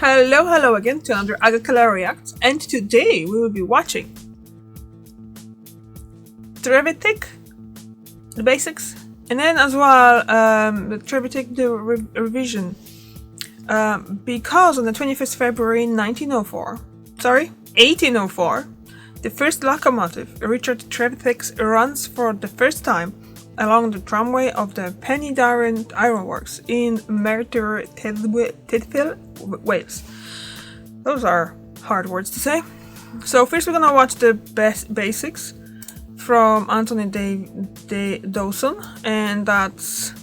Hello again to another Agakala React, and today we will be watching Trevithick The Basics, and then as well the Trevithick The Revision, because on the 21st February 1804, the first locomotive, Richard Trevithick's, runs for the first time along the tramway of the Penydarren Ironworks in Merthyr Tydfil, Wales. Those are hard words to say. So first we're gonna watch the basics from Anthony Dawson, and that's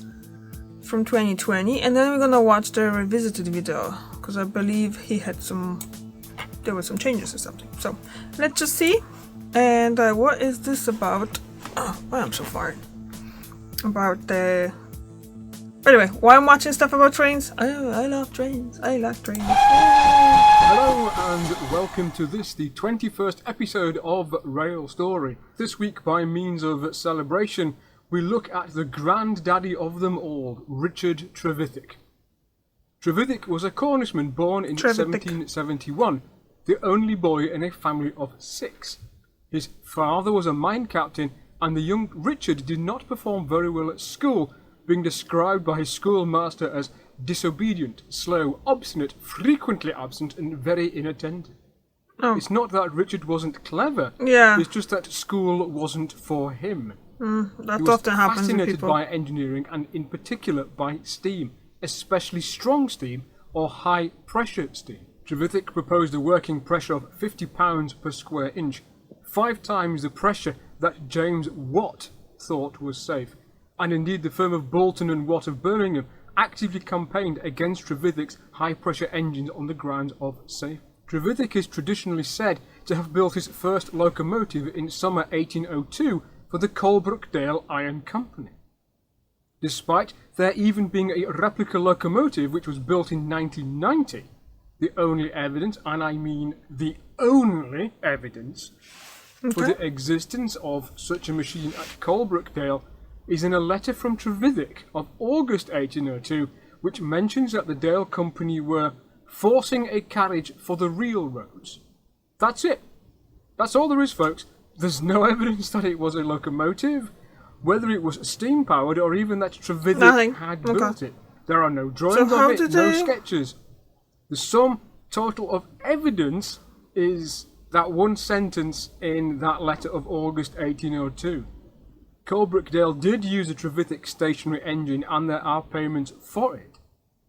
from 2020. And then we're gonna watch the revisited video because I believe there were some changes or something. So let's just see. And what is this about? Oh, I'm so fired. About the... Anyway, why I'm watching stuff about trains? Oh, I love trains. I like trains. Hello and welcome to the 21st episode of Rail Story. This week, by means of celebration, we look at the granddaddy of them all, Richard Trevithick. Trevithick was a Cornishman born in 1771, the only boy in a family of 6. His father was a mine captain, and the young Richard did not perform very well at school, being described by his schoolmaster as disobedient, slow, obstinate, frequently absent, and very inattentive. Oh. It's not that Richard wasn't clever, it's just that school wasn't for him. That often happens to people. He was fascinated by engineering, and in particular by steam, especially strong steam or high-pressure steam. Trevithick proposed a working pressure of 50 pounds per square inch, 5 times the pressure that James Watt thought was safe, and indeed the firm of Boulton and Watt of Birmingham actively campaigned against Trevithick's high-pressure engines on the grounds of safety. Trevithick is traditionally said to have built his first locomotive in summer 1802 for the Coalbrookdale Iron Company. Despite there even being a replica locomotive which was built in 1990, the only evidence, and I mean the only evidence, for the existence of such a machine at Coalbrookdale is in a letter from Trevithick of August 1802, which mentions that the Dale Company were forcing a carriage for the railroads. That's it. That's all there is, folks. There's no evidence that it was a locomotive, whether it was steam-powered, or even that Trevithick had built it. There are no drawings of it, no sketches. The sum total of evidence is that one sentence in that letter of August 1802. Coalbrookdale did use a Trevithick stationary engine, and there are payments for it.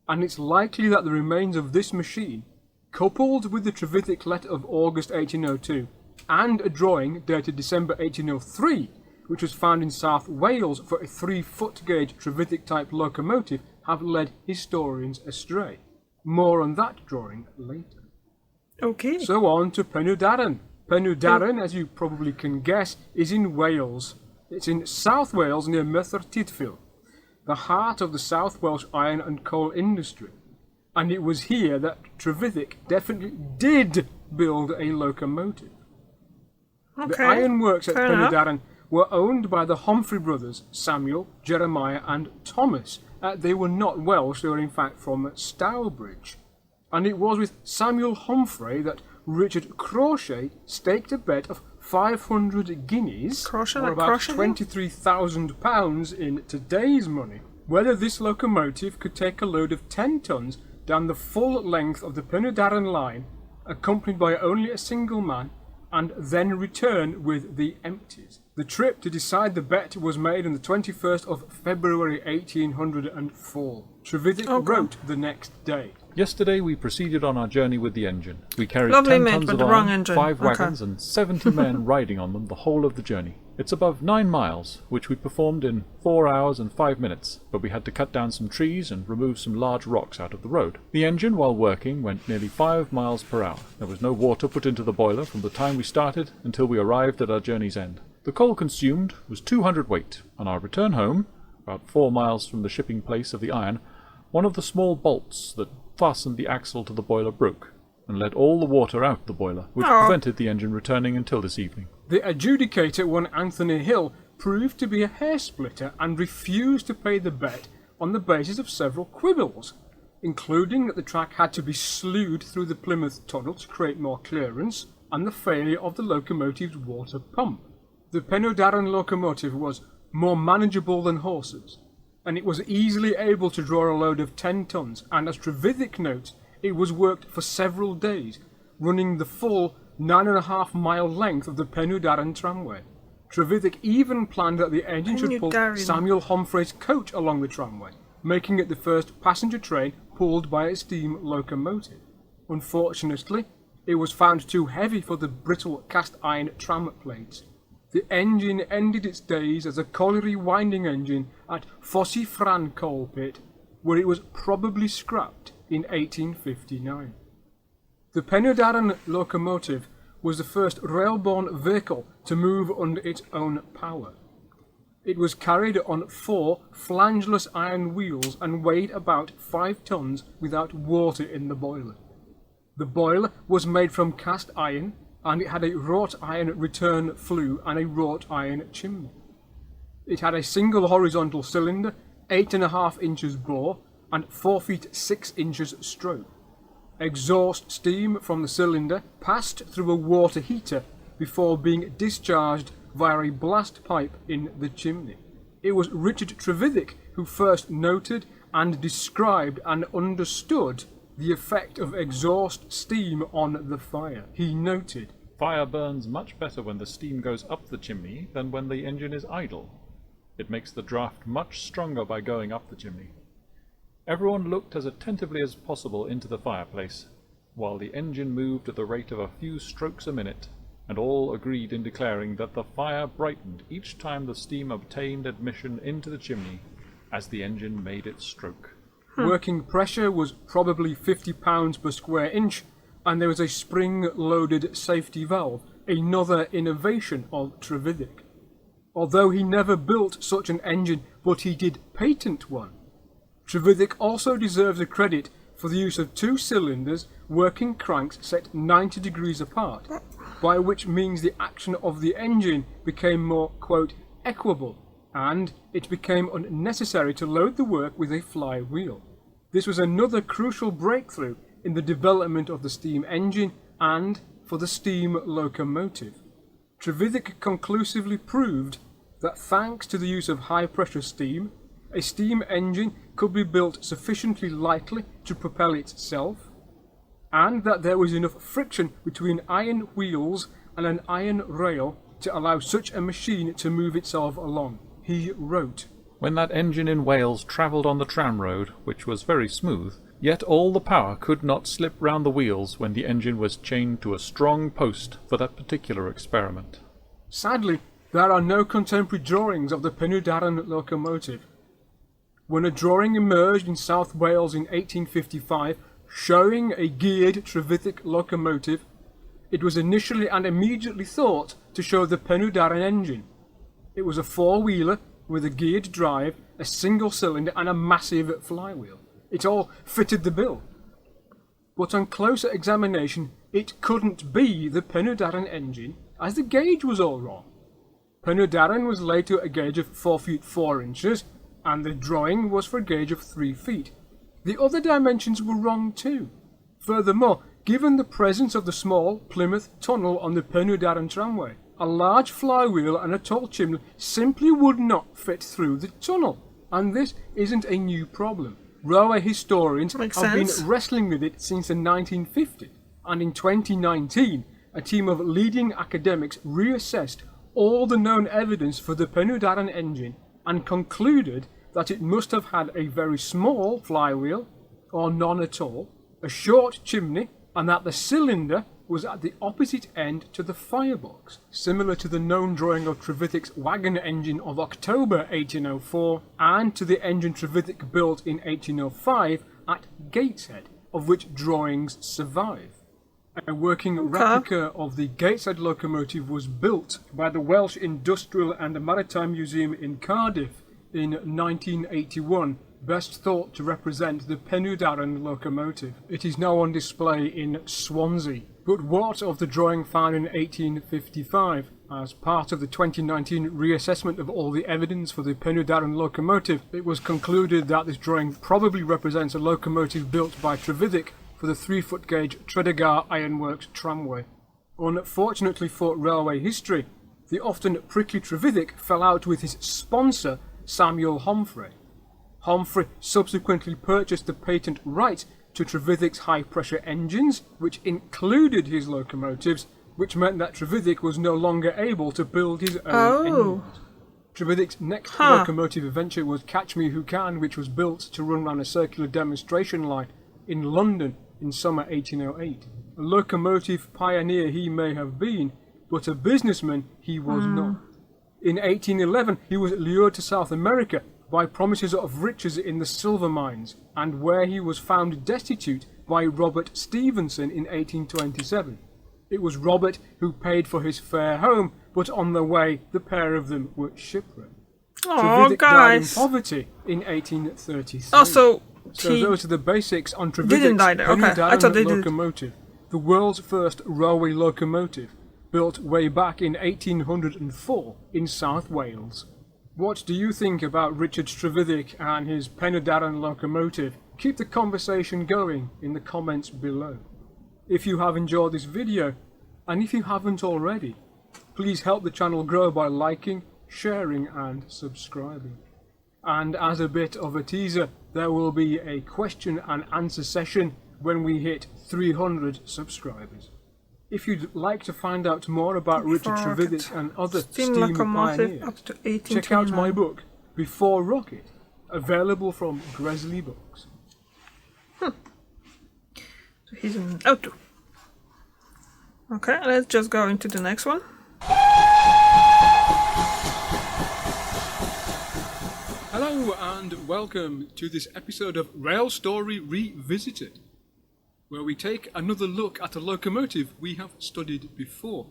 And it's likely that the remains of this machine, coupled with the Trevithick letter of August 1802, and a drawing dated December 1803, which was found in South Wales for a 3-foot gauge Trevithick type locomotive, have led historians astray. More on that drawing later. Okay. So on to Penydarren. Penydarren, as you probably can guess, is in Wales. It's in South Wales near Merthyr Tydfil, the heart of the South Welsh iron and coal industry. And it was here that Trevithick definitely did build a locomotive. The ironworks at Penydarren were owned by the Humphrey brothers, Samuel, Jeremiah and Thomas. They were not Welsh, they were in fact from Stourbridge. And it was with Samuel Humphrey that Richard Crochet staked a bet of 500 guineas, or about £23,000 in today's money, whether this locomotive could take a load of 10 tons down the full length of the Penydarren line, accompanied by only a single man, and then return with the empties. The trip to decide the bet was made on the 21st of February 1804. Trevithick wrote the next day. Yesterday we proceeded on our journey with the engine. We carried 10 tons of iron, 5 wagons and 70 men riding on them the whole of the journey. It's above 9 miles, which we performed in 4 hours and 5 minutes, but we had to cut down some trees and remove some large rocks out of the road. The engine, while working, went nearly 5 miles per hour. There was no water put into the boiler from the time we started until we arrived at our journey's end. The coal consumed was 200 weight. On our return home, about 4 miles from the shipping place of the iron, one of the small bolts that fastened the axle to the boiler broke and let all the water out the boiler, which prevented the engine returning until this evening. The adjudicator, one Anthony Hill, proved to be a hair splitter and refused to pay the bet on the basis of several quibbles. including that the track had to be slewed through the Plymouth Tunnel to create more clearance, and the failure of the locomotive's water pump. The Penydarren locomotive was more manageable than horses, and it was easily able to draw a load of 10 tons, and as Trevithick notes, it was worked for several days, running the full 9.5-mile length of the Penydarren tramway. Trevithick even planned that the engine should pull Samuel Humphrey's coach along the tramway, making it the first passenger train pulled by a steam locomotive. Unfortunately, it was found too heavy for the brittle cast iron tram plates. The engine ended its days as a colliery winding engine at Fossey Fran coal pit, where it was probably scrapped in 1859. The Penydarren locomotive was the first rail-borne vehicle to move under its own power. It was carried on 4 flangeless iron wheels and weighed about 5 tons without water in the boiler. The boiler was made from cast iron, and it had a wrought iron return flue and a wrought iron chimney. It had a single horizontal cylinder, 8.5 inches bore, and 4 feet 6 inches stroke. Exhaust steam from the cylinder passed through a water heater before being discharged via a blast pipe in the chimney. It was Richard Trevithick who first noted and described and understood the effect of exhaust steam on the fire. He noted, "Fire burns much better when the steam goes up the chimney than when the engine is idle. It makes the draught much stronger by going up the chimney." Everyone looked as attentively as possible into the fireplace, while the engine moved at the rate of a few strokes a minute, and all agreed in declaring that the fire brightened each time the steam obtained admission into the chimney as the engine made its stroke. Working pressure was probably 50 pounds per square inch, and there was a spring-loaded safety valve, another innovation of Trevithick. Although he never built such an engine, but he did patent one. Trevithick also deserves a credit for the use of 2 cylinders working cranks set 90 degrees apart, by which means the action of the engine became more, quote, equable, and it became unnecessary to load the work with a flywheel. This was another crucial breakthrough in the development of the steam engine and for the steam locomotive. Trevithick conclusively proved that thanks to the use of high-pressure steam, a steam engine could be built sufficiently lightly to propel itself, and that there was enough friction between iron wheels and an iron rail to allow such a machine to move itself along. He wrote, "When that engine in Wales travelled on the tramroad, which was very smooth, yet all the power could not slip round the wheels when the engine was chained to a strong post for that particular experiment." Sadly, there are no contemporary drawings of the Penydarren locomotive. When a drawing emerged in South Wales in 1855 showing a geared Trevithick locomotive, it was initially and immediately thought to show the Penydarren engine. It was a 4-wheeler with a geared drive, a single cylinder and a massive flywheel. It all fitted the bill. But on closer examination, it couldn't be the Penydarren engine, as the gauge was all wrong. Penydarren was laid to a gauge of 4 feet 4 inches, and the drawing was for a gauge of 3 feet. The other dimensions were wrong too. Furthermore, given the presence of the small Plymouth tunnel on the Penydarren tramway, a large flywheel and a tall chimney simply would not fit through the tunnel. And this isn't a new problem. Railway historians have been wrestling with it since the 1950s, and in 2019, a team of leading academics reassessed all the known evidence for the Penydarren engine and concluded that it must have had a very small flywheel, or none at all, a short chimney, and that the cylinder was at the opposite end to the firebox, similar to the known drawing of Trevithick's wagon engine of October 1804, and to the engine Trevithick built in 1805 at Gateshead, of which drawings survive. A working replica of the Gateshead locomotive was built by the Welsh Industrial and Maritime Museum in Cardiff in 1981, best thought to represent the Penydarren locomotive. It is now on display in Swansea. But what of the drawing found in 1855? As part of the 2019 reassessment of all the evidence for the Penydarren locomotive, it was concluded that this drawing probably represents a locomotive built by Trevithick for the 3-foot gauge Tredegar Ironworks tramway. Unfortunately for railway history, the often prickly Trevithick fell out with his sponsor, Samuel Homfrey. Homfrey subsequently purchased the patent right to Trevithick's high-pressure engines, which included his locomotives, which meant that Trevithick was no longer able to build his own engines. Trevithick's next locomotive adventure was Catch Me Who Can, which was built to run around a circular demonstration line in London in summer 1808. A locomotive pioneer he may have been, but a businessman he was not. In 1811 he was lured to South America by promises of riches in the silver mines, and where he was found destitute by Robert Stevenson in 1827. It was Robert who paid for his fare home, but on the way the pair of them were shipwrecked. Trevithick died in poverty in 1833. So those are the basics on Trevithick's Penydarren locomotive, the world's first railway locomotive, built way back in 1804 in South Wales. What do you think about Richard Trevithick and his Penydarren locomotive? Keep the conversation going in the comments below. If you have enjoyed this video, and if you haven't already, please help the channel grow by liking, sharing and subscribing. And as a bit of a teaser, there will be a question and answer session when we hit 300 subscribers. If you'd like to find out more about Richard Trevithick and other steam pioneers, check out my book, Before Rocket, available from Gresley Books. So he's an auto. Okay, let's just go into the next one. Hello and welcome to this episode of Rail Story Revisited, where we take another look at a locomotive we have studied before.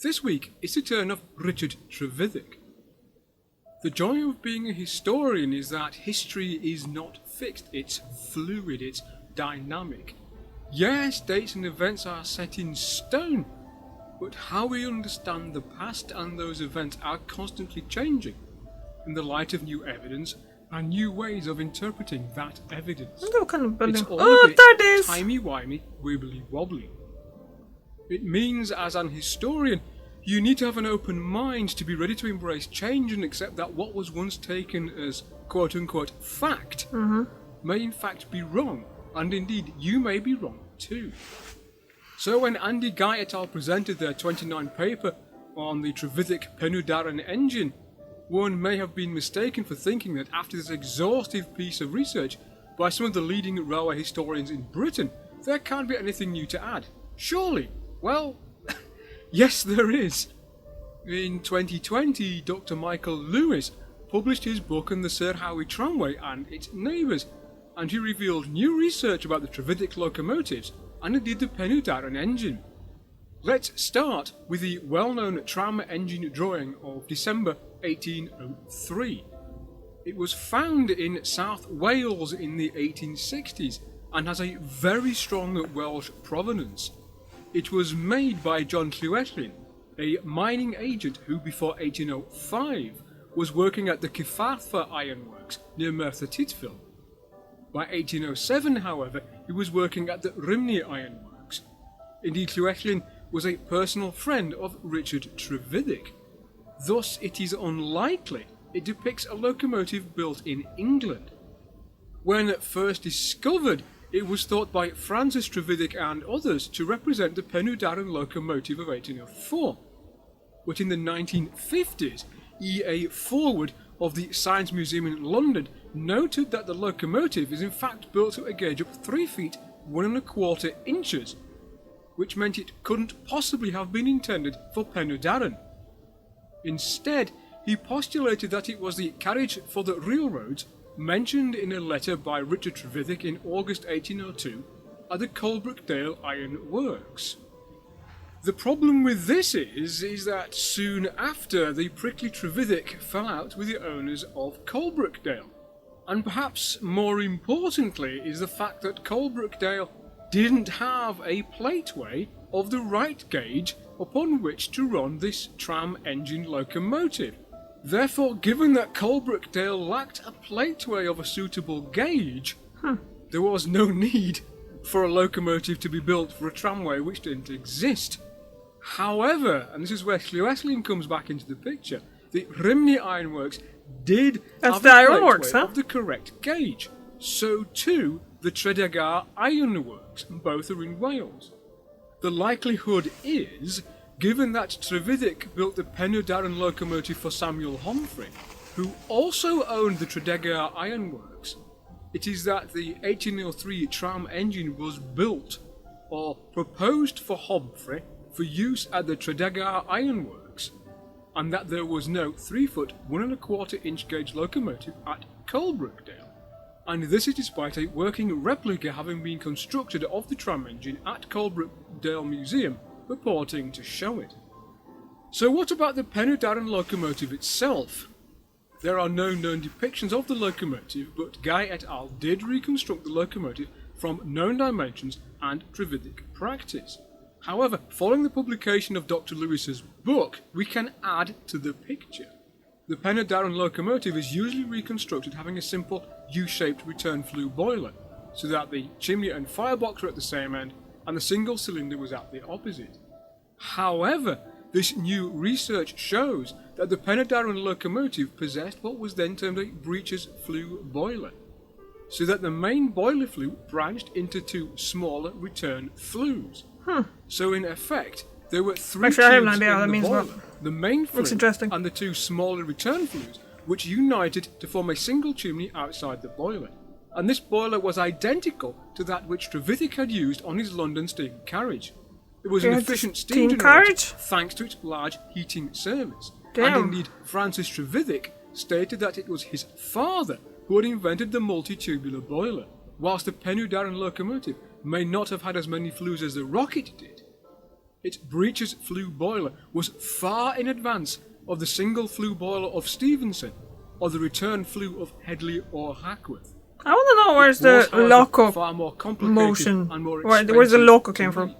This week it's the turn of Richard Trevithick. The joy of being a historian is that history is not fixed, it's fluid, it's dynamic. Yes, dates and events are set in stone, but how we understand the past and those events are constantly changing in the light of new evidence and new ways of interpreting that evidence. What kind of building? It's all a bit there it is! timey-wimey, wibbly-wobbly. It means, as an historian, you need to have an open mind to be ready to embrace change and accept that what was once taken as quote-unquote fact may in fact be wrong, and indeed you may be wrong too. So when Andy Guy et al. Presented their 29 paper on the Trevithick Penydarren engine, one may have been mistaken for thinking that after this exhaustive piece of research by some of the leading railway historians in Britain, there can't be anything new to add. Surely? Well, yes there is. In 2020, Dr. Michael Lewis published his book on the Sir Howe Tramway and its neighbours, and he revealed new research about the Trevithick locomotives and indeed the Penydarren engine. Let's start with the well-known tram engine drawing of December 1803. It was found in South Wales in the 1860s and has a very strong Welsh provenance. It was made by John Llewellyn, a mining agent who before 1805 was working at the Cyfarthfa Ironworks near Merthyr Tydfil. By 1807, however, he was working at the Rhymney Ironworks. Indeed, Llewellyn was a personal friend of Richard Trevithick. Thus, it is unlikely it depicts a locomotive built in England. When first discovered, it was thought by Francis Trevithick and others to represent the Penydarren locomotive of 1804. But in the 1950s, E.A. Forward of the Science Museum in London noted that the locomotive is in fact built to a gauge of 3 feet 1 1/4 inches, which meant it couldn't possibly have been intended for Penydarren. Instead, he postulated that it was the carriage for the railroads mentioned in a letter by Richard Trevithick in August 1802 at the Coalbrookdale Iron Works. The problem with this is that soon after, the prickly Trevithick fell out with the owners of Coalbrookdale. And perhaps more importantly is the fact that Coalbrookdale didn't have a plateway of the right gauge upon which to run this tram engine locomotive. Therefore, given that Coalbrookdale lacked a plateway of a suitable gauge, there was no need for a locomotive to be built for a tramway which didn't exist. However, and this is where Llywelyn comes back into the picture, the Rhymney Ironworks did have a plateway of the correct gauge. So too the Tredegar Ironworks, both are in Wales. The likelihood is, given that Trevithick built the Penydarren locomotive for Samuel Humphrey, who also owned the Tredegar Ironworks, it is that the 1803 tram engine was built or proposed for Humphrey for use at the Tredegar Ironworks, and that there was no 3-foot 1 1/4 inch gauge locomotive at Coalbrookdale. And this is despite a working replica having been constructed of the tram engine at Coalbrookdale Museum, purporting to show it. So what about the Penydarren locomotive itself? There are no known depictions of the locomotive, but Guy et al. Did reconstruct the locomotive from known dimensions and Trevithick practice. However, following the publication of Dr. Lewis's book, we can add to the picture. The Penydarren locomotive is usually reconstructed having a simple U-shaped return flue boiler, so that the chimney and firebox were at the same end and the single cylinder was at the opposite. However, this new research shows that the Penydarren locomotive possessed what was then termed a breeches flue boiler, so that the main boiler flue branched into 2 smaller return flues. So in effect, there were 3 tubes in the boiler, the main flue and the 2 smaller return flues, which united to form a single chimney outside the boiler. And this boiler was identical to that which Trevithick had used on his London steam carriage. It was an efficient steam generator thanks to its large heating service. And indeed, Francis Trevithick stated that it was his father who had invented the multi-tubular boiler, whilst the Penydarren locomotive may not have had as many flues as the Rocket did. Its breeches flue boiler was far in advance of the single flue boiler of Stevenson or the return flue of Headley or Hackworth. I want to know where's the loco motion, where's the loco came from.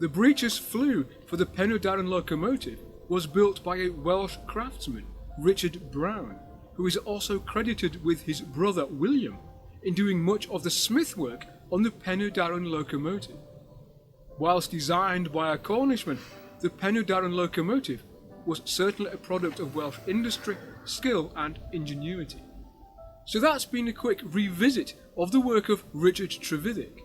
The breeches flue for the Penydarren locomotive was built by a Welsh craftsman, Richard Brown, who is also credited with his brother William in doing much of the smith work on the Penydarren locomotive. Whilst designed by a Cornishman, the Penydarren locomotive was certainly a product of Welsh industry, skill and ingenuity. So that's been a quick revisit of the work of Richard Trevithick.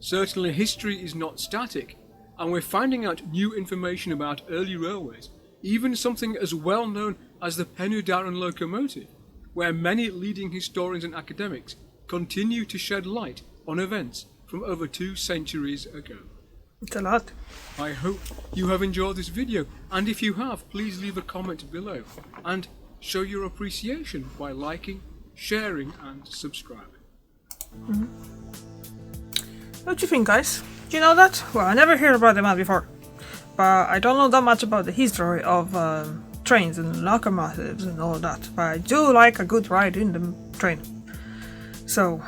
Certainly history is not static, and we're finding out new information about early railways, even something as well known as the Penydarren locomotive, where many leading historians and academics continue to shed light on events from over 2 centuries ago. It's a lot. I hope you have enjoyed this video, and if you have, please leave a comment below and show your appreciation by liking, sharing and subscribing. What do you think, guys? Do you know that? Well, I never heard about the man before, but I don't know that much about the history of trains and locomotives and all that, but I do like a good ride in the train. So,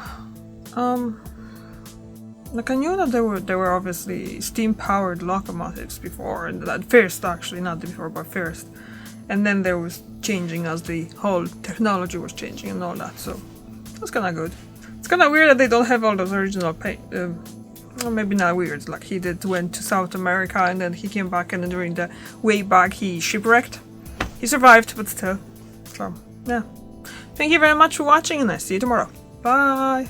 like I knew that there were obviously steam-powered locomotives before, and that first actually, not before, but first. And then there was changing as the whole technology was changing and all that, so that's kind of good. It's kind of weird that they don't have all those original well, maybe not weird, like he went to South America and then he came back and then during the way back he shipwrecked. He survived, but still. So, yeah. Thank you very much for watching and I see you tomorrow. Bye!